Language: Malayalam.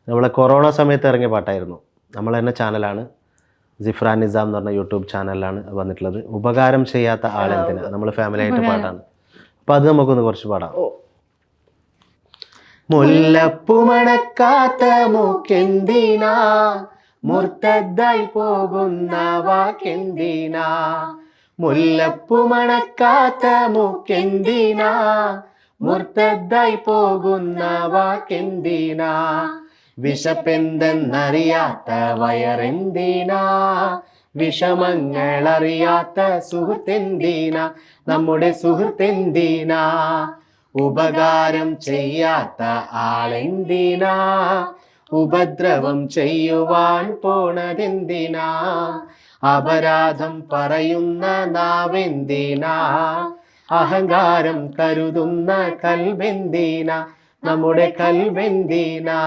നമ്മളെ കൊറോണ സമയത്ത് ഇറങ്ങിയ പാട്ടായിരുന്നു. നമ്മൾ തന്നെ ചാനലാണ്, ജിഫ്രാൻ നിസാം എന്ന് പറഞ്ഞ യൂട്യൂബ് ചാനലിലാണ് വന്നിട്ടുള്ളത്. ഉപകാരം ചെയ്യാത്ത ആളെന്തിനാ, നമ്മൾ ഫാമിലി ആയിട്ട് പാട്ടാണ്. അപ്പം അത് നമുക്കൊന്ന് കുറച്ച് പാടാം. മുല്ലപ്പൂ മണക്കാത്ത മൂക്കെന്തിനാ, മുർത്തദ്ദായി പോകുന്ന വാക്കെന്തിനാ. മുല്ലപ്പൂ മണക്കാത്ത മൂക്കെന്തിനാ, മുർത്തദ്ദായി പോകുന്ന വാക്കെന്തിനാ. വിശപ്പെന്തെന്നറിയാത്ത വയറെന്തിനാ, വിഷമങ്ങളറിയാത്ത സുഹൃത്തെന്തിനാ, നമ്മുടെ സുഹൃത്തെന്തിനാ. ഉപകാരം ചെയ്യാത്ത ആളെന്തിനാ, ഉപദ്രവം ചെയ്യുവാൻ പോണതെന്തിനാ. അപരാധം പറയുന്ന നാവെന്തിനാ, അഹങ്കാരം കരുതുന്ന കൽബെന്തിനാ, നമ്മുടെ കൽബെന്തിനാ.